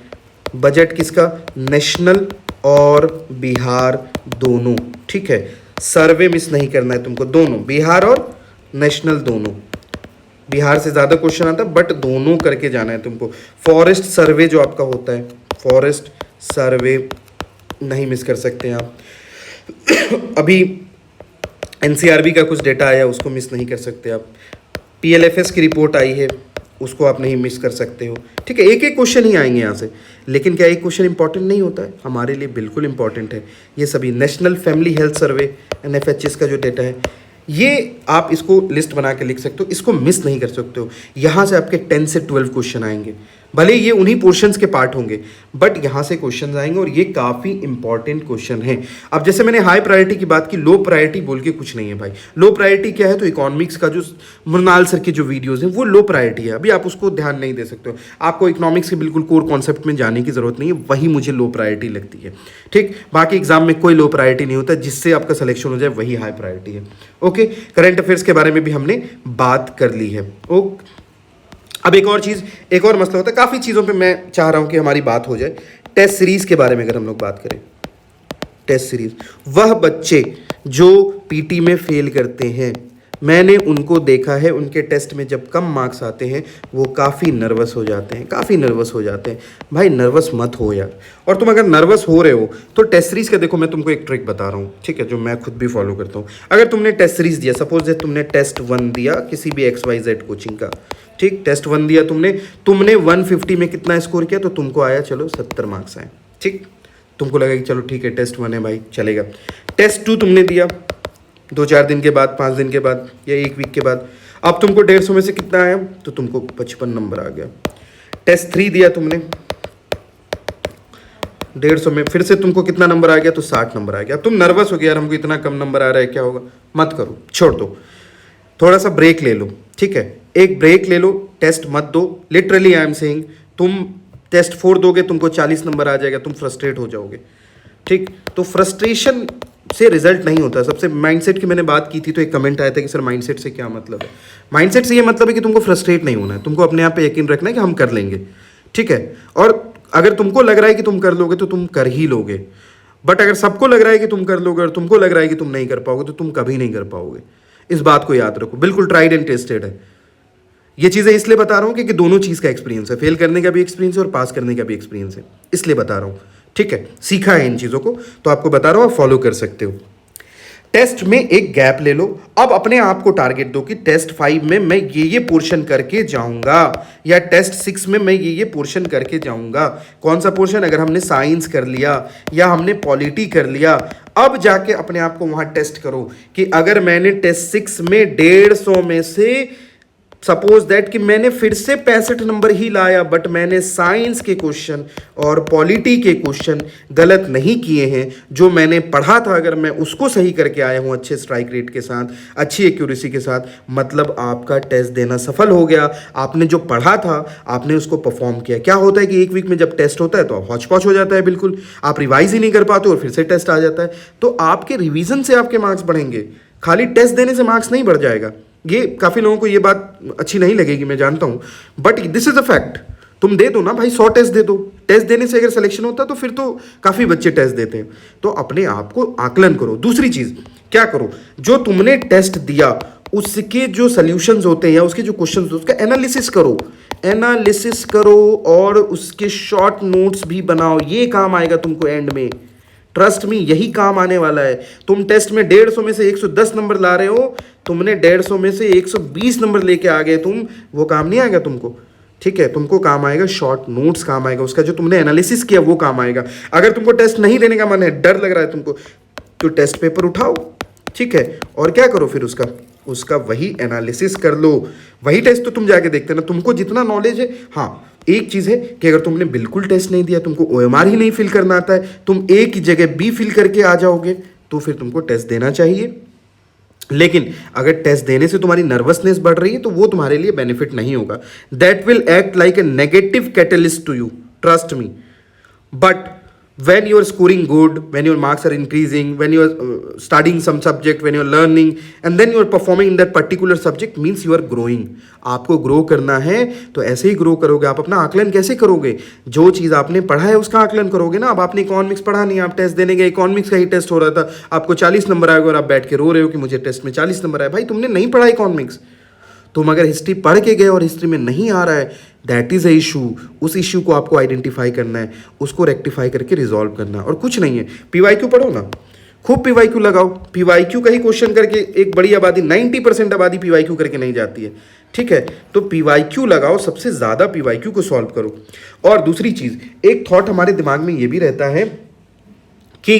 बजट किसका? नेशनल और बिहार दोनों, ठीक है। सर्वे मिस नहीं करना है तुमको, दोनों, बिहार और नेशनल दोनों। बिहार से ज़्यादा क्वेश्चन आता है बट दोनों करके जाना है तुमको। फॉरेस्ट सर्वे जो आपका होता है, फॉरेस्ट सर्वे नहीं मिस कर सकते हैं आप। अभी एनसीआरबी का कुछ डेटा आया, उसको मिस नहीं कर सकते आप। पीएलएफएस की रिपोर्ट आई है, उसको आप नहीं मिस कर सकते हो, ठीक है। एक एक क्वेश्चन ही आएंगे यहाँ से, लेकिन क्या एक क्वेश्चन इंपॉर्टेंट नहीं होता है? हमारे लिए बिल्कुल इंपॉर्टेंट है ये सभी। National family health survey, NFHS का जो डेटा है, ये आप इसको लिस्ट बना के लिख सकते हो, इसको मिस नहीं कर सकते हो। यहाँ से आपके 10 से 12 क्वेश्चन आएंगे, भले ये उन्हीं पोर्शंस के पार्ट होंगे, बट यहाँ से क्वेश्चन आएंगे और ये काफ़ी इंपॉर्टेंट क्वेश्चन हैं। अब जैसे मैंने हाई प्रायोरिटी की बात की, लो प्रायोरिटी बोल के कुछ नहीं है भाई। लो प्रायोरिटी क्या है? तो इकोनॉमिक्स का जो मृणाल सर के जो वीडियोस हैं वो लो प्रायोरिटी है, अभी आप उसको ध्यान नहीं दे सकते हो। आपको इकोनॉमिक्स के बिल्कुल कोर कॉन्सेप्ट में जाने की जरूरत नहीं है, वही मुझे लो प्रायोरिटी लगती है, ठीक। बाकी एग्जाम में कोई लो प्रायोरिटी नहीं होता, जिससे आपका सिलेक्शन हो जाए वही हाई प्रायोरिटी है। ओके, करंट अफेयर्स के बारे में भी हमने बात कर ली है। ओके, अब एक और चीज़, एक और मसला होता है, काफ़ी चीज़ों पे मैं चाह रहा हूँ कि हमारी बात हो जाए। टेस्ट सीरीज़ के बारे में अगर हम लोग बात करें, टेस्ट सीरीज़, वह बच्चे जो पीटी में फेल करते हैं, मैंने उनको देखा है, उनके टेस्ट में जब कम मार्क्स आते हैं वो काफ़ी नर्वस हो जाते हैं, काफ़ी नर्वस हो जाते हैं। भाई नर्वस मत हो यार। और तुम अगर नर्वस हो रहे हो तो टेस्ट सीरीज़ का देखो, मैं तुमको एक ट्रिक बता रहा हूँ, ठीक है, जो मैं खुद भी फॉलो करता हूँ। अगर तुमने टेस्ट सीरीज़ दिया, सपोज तुमने टेस्ट 1 दिया किसी भी XYZ कोचिंग का, ठीक, टेस्ट 1 दिया तुमने 150 में कितना स्कोर किया? तो तुमको आया चलो 70 मार्क्स आए, ठीक। तुमको लगा कि चलो ठीक है टेस्ट 1 है भाई, चलेगा। टेस्ट 2 तुमने दिया 2-4 दिन के बाद, 5 दिन के बाद या 1 वीक के बाद, अब तुमको 150 में से कितना आया? तो तुमको 55 नंबर आ गया। टेस्ट 3 दिया तुमने 150 में, फिर से तुमको कितना नंबर आ गया? तो 60 नंबर आ गया। अब तुम नर्वस हो गया, यार हमको इतना कम नंबर आ रहा है, क्या होगा? मत करो, छोड़ दो, थोड़ा सा ब्रेक ले लो, ठीक है, एक ब्रेक ले लो, टेस्ट मत दो। लिटरली आई एम सेइंग, तुम टेस्ट 4 दोगे तुमको 40 नंबर आ जाएगा, तुम फ्रस्ट्रेट हो जाओगे, ठीक। तो फ्रस्ट्रेशन से रिजल्ट नहीं होता। सबसे माइंडसेट की मैंने बात की थी तो एक कमेंट आया था कि सर माइंडसेट से क्या मतलब है? माइंडसेट से ये मतलब है कि तुमको फ्रस्ट्रेट नहीं होना है, तुमको अपने आप पे यकीन रखना है कि हम कर लेंगे, ठीक है। और अगर तुमको लग रहा है कि तुम कर लोगे तो तुम कर ही लोगे, बट अगर सबको लग रहा है कि तुम कर लोगे और तुमको लग रहा है कि तुम नहीं कर पाओगे तो तुम कभी नहीं कर पाओगे। इस बात को याद रखो, बिल्कुल ट्राइड एंड टेस्टेड है। ये चीज़ें इसलिए बता रहा हूँ कि दोनों चीज़ का एक्सपीरियंस है, फेल करने का भी एक्सपीरियंस है और पास करने का भी एक्सपीरियंस है, इसलिए बता रहा हूँ, ठीक है। सीखा है इन चीज़ों को तो आपको बता रहा हूँ, आप फॉलो कर सकते हो। टेस्ट में एक गैप ले लो, अब अपने आप को टारगेट दो कि टेस्ट 5 में मैं ये पोर्शन करके जाऊंगा या टेस्ट 6 में मैं ये पोर्शन करके जाऊंगा। कौन सा पोर्शन? अगर हमने साइंस कर लिया या हमने पॉलिटी कर लिया, अब जाके अपने आप को वहां टेस्ट करो कि अगर मैंने टेस्ट 6 में 150 में से सपोज दैट कि मैंने फिर से 65 नंबर ही लाया, बट मैंने साइंस के क्वेश्चन और पॉलिटी के क्वेश्चन गलत नहीं किए हैं, जो मैंने पढ़ा था अगर मैं उसको सही करके आया हूं अच्छे स्ट्राइक रेट के साथ, अच्छी एक्यूरेसी के साथ, मतलब आपका टेस्ट देना सफल हो गया। आपने जो पढ़ा था आपने उसको परफॉर्म किया। क्या होता है कि एक वीक में जब टेस्ट होता है तो हौच पौच हो जाता है, बिल्कुल आप रिवाइज ही नहीं कर पाते और फिर से टेस्ट आ जाता है। तो आपके रिविजन से आपके मार्क्स बढ़ेंगे, खाली टेस्ट देने से मार्क्स नहीं बढ़ जाएगा। ये काफ़ी लोगों को ये बात अच्छी नहीं लगेगी, मैं जानता हूँ, but this is a fact. तुम दे दो ना भाई, 100 टेस्ट दे दो। टेस्ट देने से अगर सिलेक्शन होता तो फिर तो काफ़ी बच्चे टेस्ट देते हैं। तो अपने आप को आकलन करो। दूसरी चीज़ क्या करो, जो तुमने टेस्ट दिया उसके जो सॉल्यूशंस होते हैं या उसके जो क्वेश्चंस उसका एनालिसिस करो और उसके शॉर्ट नोट्स भी बनाओ। ये काम आएगा तुमको एंड में, ट्रस्ट मी, यही काम आने वाला है। तुम टेस्ट में 150 में से 110 नंबर ला रहे हो, तुमने 150 में से 120 नंबर लेके आ गए तुम, वो काम नहीं आएगा तुमको, ठीक है। तुमको काम आएगा शॉर्ट नोट्स, काम आएगा उसका जो तुमने एनालिसिस किया वो काम आएगा। अगर तुमको टेस्ट नहीं देने का मन है, डर लग रहा है तुमको, तो टेस्ट पेपर उठाओ, ठीक है, और क्या करो फिर उसका वही एनालिसिस कर लो। वही टेस्ट तो तुम जाके देखते ना, तुमको जितना नॉलेज है। हाँ, एक चीज़ है कि अगर तुमने बिल्कुल टेस्ट नहीं दिया, तुमको OMR ही नहीं फिल करना आता है, तुम A की जगह B फिल करके आ जाओगे, तो फिर तुमको टेस्ट देना चाहिए। लेकिन अगर टेस्ट देने से तुम्हारी नर्वसनेस बढ़ रही है तो वो तुम्हारे लिए बेनिफिट नहीं होगा। That will act like a negative catalyst to you, trust me. But when you are scoring good, when your marks are increasing, when you are studying some subject, when you are learning and then you are performing in that particular subject, means you are growing। आपको grow करना है तो ऐसे ही grow करोगे। आप अपना आकलन कैसे करोगे? जो चीज़ आपने पढ़ा है उसका आकलन करोगे ना। अब आपने इकोनॉमिक्स पढ़ा नहीं, आप टेस्ट देने गए, इकोनॉमिक्स का ही टेस्ट हो रहा था, आपको 40 नंबर आएगा और आप बैठ के रो रहे हो कि मुझे टेस्ट में 40 नंबर आए। भाई तुमने नहीं पढ़ा इकोनॉमिक्स। तुम अगर हिस्ट्री पढ़ के गए और हिस्ट्री में नहीं आ रहा है, दैट इज़ अ इशू। उस इशू को आपको आइडेंटिफाई करना है, उसको रेक्टिफाई करके रिजॉल्व करना है, और कुछ नहीं है। PYQ पढ़ो ना, खूब PYQ लगाओ। PYQ का ही क्वेश्चन करके एक बड़ी आबादी, 90% आबादी PYQ करके नहीं जाती है, ठीक है। तो PYQ लगाओ, सबसे ज़्यादा PYQ को सॉल्व करो। और दूसरी चीज़, एक थॉट हमारे दिमाग में ये भी रहता है कि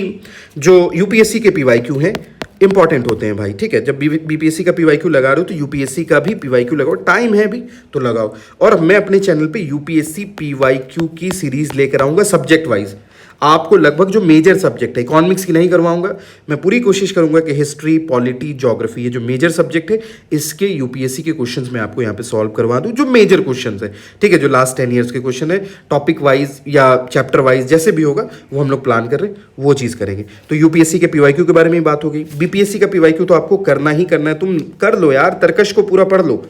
जो UPSC के PYQ हैं इंपॉर्टेंट होते हैं भाई, ठीक है। जब BPSC का PYQ लगा रहे हो तो UPSC का भी PYQ लगाओ, टाइम है भी तो लगाओ। और मैं अपने चैनल पे UPSC PYQ की सीरीज लेकर आऊँगा सब्जेक्ट वाइज। आपको लगभग जो मेजर सब्जेक्ट है, इकोनॉमिक्स की नहीं करवाऊंगा, मैं पूरी कोशिश करूंगा कि हिस्ट्री, पॉलिटी, ज्योग्राफी, ये जो मेजर सब्जेक्ट है इसके UPSC के क्वेश्चंस मैं आपको यहाँ पे सॉल्व करवा दूँ, जो मेजर क्वेश्चंस है, ठीक है, जो लास्ट 10 ईयर्स के क्वेश्चन है, टॉपिक वाइज या चैप्टर वाइज जैसे भी होगा वो हम लोग प्लान कर रहे हैं, वो चीज़ करेंगे। तो UPSC के PYQ के बारे में बात हो गई। BPSC का PYQ तो आपको करना ही करना है, तुम कर लो यार, तर्कश को पूरा पढ़ लो।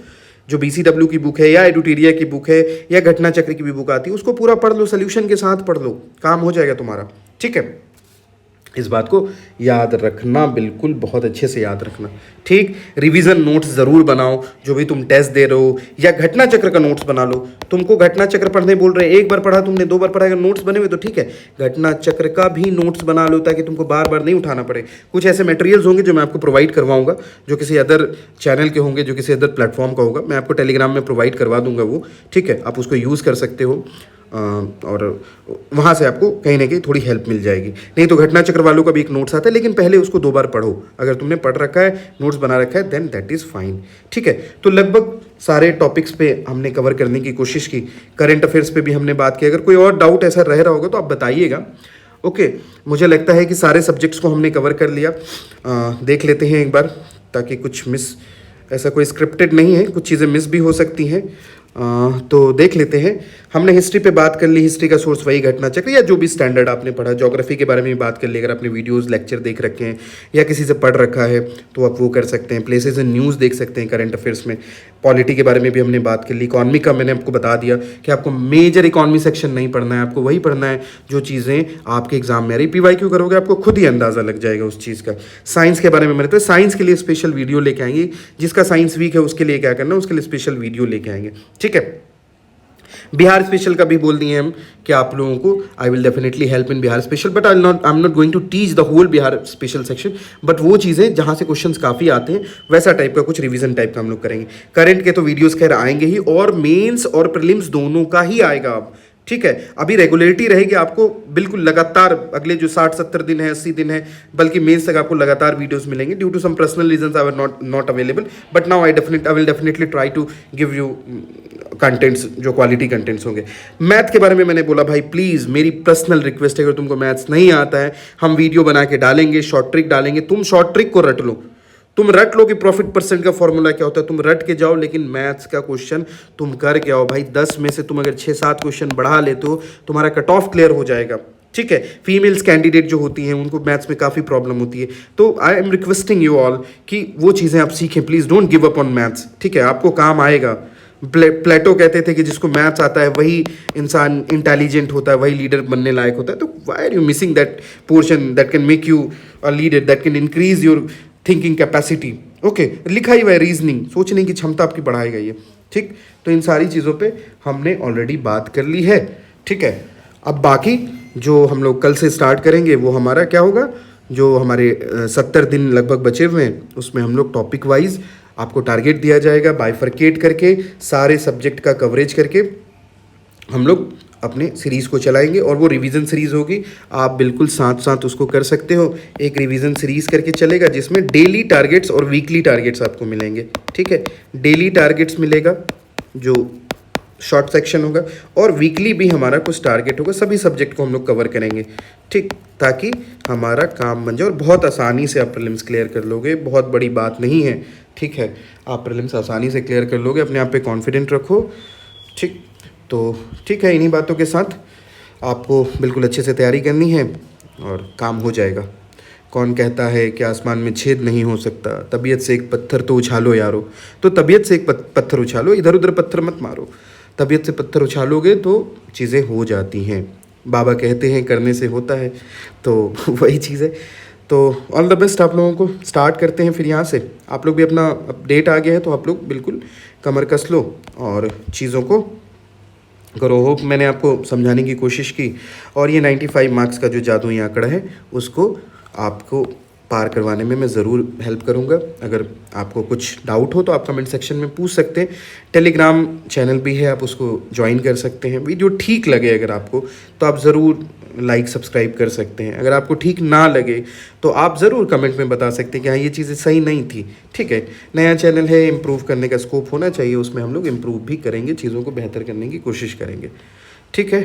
जो BCW की बुक है या एडुटेरिया की बुक है या घटना चक्र की भी बुक आती है, उसको पूरा पढ़ लो, सोल्यूशन के साथ पढ़ लो, काम हो जाएगा तुम्हारा, ठीक है। इस बात को याद रखना, बिल्कुल बहुत अच्छे से याद रखना, ठीक। रिवीजन नोट्स ज़रूर बनाओ, जो भी तुम टेस्ट दे रहे हो, या घटना चक्र का नोट्स बना लो। तुमको घटना चक्र पढ़ने बोल रहे हैं, एक बार पढ़ा तुमने, 2 बार पढ़ा, अगर नोट्स बने हुए तो ठीक है, घटना चक्र का भी नोट्स बना लो ताकि तुमको बार बार नहीं उठाना पड़े। कुछ ऐसे मटेरियल्स होंगे जो मैं आपको प्रोवाइड करवाऊंगा, जो किसी अदर चैनल के होंगे, जो किसी अदर प्लेटफॉर्म का होगा, मैं आपको टेलीग्राम में प्रोवाइड करवा दूंगा वो, ठीक है। आप उसको यूज़ कर सकते हो और वहाँ से आपको कहीं ना कहीं थोड़ी हेल्प मिल जाएगी। नहीं तो घटना चक्र वालों का भी एक नोट्स आता है, लेकिन पहले उसको 2 बार पढ़ो। अगर तुमने पढ़ रखा है, नोट्स बना रखा है, देन दैट इज़ फाइन, ठीक है। तो लगभग सारे टॉपिक्स पे हमने कवर करने की कोशिश की। करंट अफेयर्स पे भी हमने बात की। अगर कोई और डाउट ऐसा रह रहा होगा तो आप बताइएगा, ओके। मुझे लगता है कि सारे सब्जेक्ट्स को हमने कवर कर लिया। देख लेते हैं एक बार, ताकि कुछ मिस, ऐसा कोई स्क्रिप्टेड नहीं है, कुछ चीज़ें मिस भी हो सकती हैं, तो देख लेते हैं। हमने हिस्ट्री पे बात कर ली, हिस्ट्री का सोर्स वही घटना चक्र या जो भी स्टैंडर्ड आपने पढ़ा। ज्योग्राफी के बारे में भी बात कर ली, अगर आपने वीडियोस लेक्चर देख रखे हैं या किसी से पढ़ रखा है तो आप वो कर सकते हैं। प्लेसेस इन न्यूज़ देख सकते हैं करंट अफेयर्स में। पॉलिटी के बारे में भी हमने बात कर ली। इकॉनमी का मैंने आपको बता दिया कि आपको मेजर इकॉनमी सेक्शन नहीं पढ़ना है, आपको वही पढ़ना है जो चीज़ें आपके एग्जाम में आ रही। PYQ करोगे आपको खुद ही अंदाज़ा लग जाएगा उस चीज़ का। साइंस के बारे में मैंने तो साइंस के लिए स्पेशल वीडियो लेके आएंगे, जिसका साइंस वीक है उसके लिए क्या करना है, उसके लिए स्पेशल वीडियो लेके आएंगे, ठीक है। बिहार स्पेशल का भी बोल दिए हम कि आप लोगों को I will definitely help in Bihar special, but I am not going to teach the whole Bihar special section, but वो चीज़ें जहाँ से क्वेश्चंस काफ़ी आते हैं वैसा टाइप का कुछ रिवीजन टाइप का हम लोग करेंगे। करंट के तो वीडियोस खैर आएंगे ही, और मेंस और प्रीलिम्स दोनों का ही आएगा अब, ठीक है। अभी रेगुलरिटी रहेगी, आपको बिल्कुल लगातार अगले जो 60-70 दिन है, 80 दिन है, बल्कि मेंस तक आपको लगातार वीडियोस मिलेंगे। Due to some personal reasons I were not available, but now I will definitely try to give you contents जो क्वालिटी कंटेंट्स होंगे। मैथ के बारे में मैंने बोला भाई प्लीज़ मेरी पर्सनल रिक्वेस्ट है, अगर तुमको मैथ्स नहीं आता है हम वीडियो बना के डालेंगे, शॉर्ट ट्रिक डालेंगे, तुम शॉर्ट ट्रिक को रट लो। तुम रट लो कि प्रॉफिट परसेंट का फॉर्मूला क्या होता है, तुम रट के जाओ, लेकिन मैथ्स का क्वेश्चन तुम कर के आओ भाई। 10 में से तुम अगर 6-7 क्वेश्चन बढ़ा लेते हो, तुम्हारा कट ऑफ क्लियर हो जाएगा, ठीक है। फीमेल्स कैंडिडेट जो होती हैं उनको मैथ्स में काफ़ी प्रॉब्लम होती है, तो I am requesting you all कि वो चीज़ें आप सीखें, please don't give up on maths, ठीक है। आपको काम आएगा। प्लेटो कहते थे कि जिसको मैथ्स आता है वही इंसान इंटेलिजेंट होता है, वही लीडर बनने लायक होता है। तो why are you missing that portion that can make you a leader, that can increase your thinking capacity, okay, लिखा ही हुआ है रीजनिंग, सोचने की क्षमता आपकी बढ़ाएगा ये। ठीक, तो इन सारी चीज़ों पे हमने ऑलरेडी बात कर ली है। ठीक है, अब बाकी जो हम लोग कल से स्टार्ट करेंगे वो हमारा क्या होगा, जो हमारे 70 दिन लगभग बचे हुए हैं उसमें हम लोग टॉपिक वाइज आपको टारगेट दिया जाएगा, बाइफरकेट करके सारे सब्जेक्ट का कवरेज करके हम लोग अपने सीरीज़ को चलाएंगे। और वो रिवीजन सीरीज़ होगी, आप बिल्कुल साथ साथ उसको कर सकते हो। एक रिवीजन सीरीज़ करके चलेगा जिसमें डेली टारगेट्स और वीकली टारगेट्स आपको मिलेंगे। ठीक है, डेली टारगेट्स मिलेगा जो शॉर्ट सेक्शन होगा, और वीकली भी हमारा कुछ टारगेट होगा। सभी सब्जेक्ट को हम लोग कवर करेंगे। ठीक, ताकि हमारा काम बन जाए और बहुत आसानी से आप प्रीलिम्स क्लियर कर लोगे। बहुत बड़ी बात नहीं है। ठीक है, आप प्रीलिम्स आसानी से क्लियर कर लोगे, अपने आप पे कॉन्फिडेंट रखो। ठीक, तो ठीक है, इन्हीं बातों के साथ आपको बिल्कुल अच्छे से तैयारी करनी है और काम हो जाएगा। कौन कहता है कि आसमान में छेद नहीं हो सकता, तबीयत से एक पत्थर तो उछालो यारो। तो तबीयत से एक पत्थर उछालो, इधर उधर पत्थर मत मारो। तबीयत से पत्थर उछालोगे तो चीज़ें हो जाती हैं। बाबा कहते हैं करने से होता है, तो वही चीज़ है। तो ऑल द बेस्ट आप लोगों को। स्टार्ट करते हैं फिर यहाँ से। आप लोग भी अपना अपडेट आ गया है तो आप लोग बिल्कुल कमर कस लो और चीज़ों को करो। होप मैंने आपको समझाने की कोशिश की, और ये 95 मार्क्स का जो जादुई आंकड़ा है उसको आपको पार करवाने में मैं ज़रूर हेल्प करूँगा। अगर आपको कुछ डाउट हो तो आप कमेंट सेक्शन में पूछ सकते हैं। टेलीग्राम चैनल भी है, आप उसको ज्वाइन कर सकते हैं। वीडियो ठीक लगे अगर आपको तो आप ज़रूर लाइक सब्सक्राइब कर सकते हैं। अगर आपको ठीक ना लगे तो आप ज़रूर कमेंट में बता सकते हैं कि हाँ ये चीज़ें सही नहीं थी। ठीक है, नया चैनल है, इम्प्रूव करने का स्कोप होना चाहिए, उसमें हम लोग इम्प्रूव भी करेंगे, चीज़ों को बेहतर करने की कोशिश करेंगे। ठीक है।